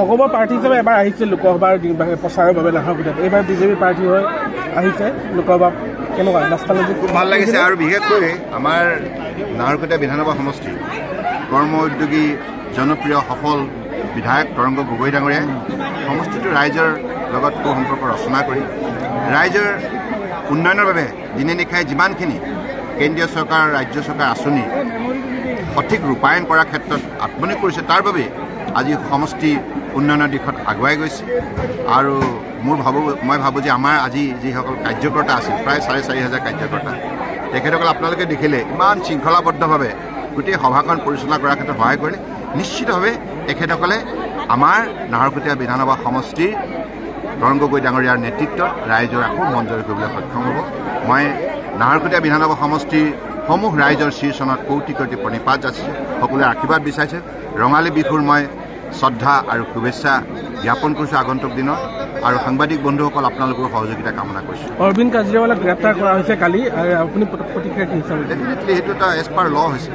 অসমৰ প্ৰাৰ্থী হিচাপে এবাৰ আহিছে লোকসভাৰ প্ৰচাৰৰ বাবে নাহৰকটীয়াত, এইবাৰ বিজেপি প্ৰাৰ্থী হৈ আহিছে লোকসভা, কেনেকুৱা ৰাস্তালৈ? খুব ভাল লাগিছে আৰু বিশেষকৈ আমাৰ নাহৰকটীয়া বিধানসভা সমষ্টি কৰ্ম উদ্যোগী জনপ্ৰিয় সফল বিধায়ক তৰংগ গগৈ ডাঙৰীয়াই সমষ্টিটোৰ ৰাইজৰ লগত সুসম্পৰ্ক ৰচনা কৰি ৰাইজৰ উন্নয়নৰ বাবে দিনে নিশাই যিমানখিনি কেন্দ্ৰীয় চৰকাৰ ৰাজ্য চৰকাৰ আঁচনি সঠিক ৰূপায়ণ কৰাৰ ক্ষেত্ৰত আত্মনিয়োগ কৰিছে, তাৰ বাবে আজি সমষ্টি উন্নয়নৰ দিশত আগুৱাই গৈছে। আৰু মই ভাবোঁ যে আমাৰ আজি যিসকল কাৰ্যকৰ্তা আছিল প্ৰায় 4,500 কাৰ্যকৰ্তা, তেখেতসকল আপোনালোকে দেখিলে ইমান শৃংখলাবদ্ধভাৱে গোটেই সভাখন পৰিচালনা কৰাৰ ক্ষেত্ৰত সহায় কৰিলে। নিশ্চিতভাৱে তেখেতসকলে আমাৰ নাহৰকটীয়া বিধানসভা সমষ্টিৰ তৰংগ গগৈ ডাঙৰীয়াৰ নেতৃত্বত ৰাইজৰ আকৌ মন জয় কৰিবলৈ সক্ষম হ'ব। মই নাহৰকটীয়া বিধানসভা সমষ্টিৰ সমূহ ৰাইজৰ শীৰ্ষণত কৌটি কৌটি প্ৰণিপাত যাচিছোঁ, সকলোৱে আশীৰ্বাদ বিচাৰিছে। ৰঙালী বিহুৰ মই শ্ৰদ্ধা আৰু শুভেচ্ছা জ্ঞাপন কৰিছোঁ আগন্তুক দিনত, আৰু সাংবাদিক বন্ধুসকল আপোনালোকৰ সহযোগিতা কামনা কৰিছোঁ। অৰবিন্দ কেজৰিৱালক গ্ৰেপ্তাৰ কৰা হৈছে কালি, আপুনি প্ৰতিক্ৰিয়া কি হিচাপে? ডেফিনেটলি সেইটো এটা এজ পাৰ ল হৈছে।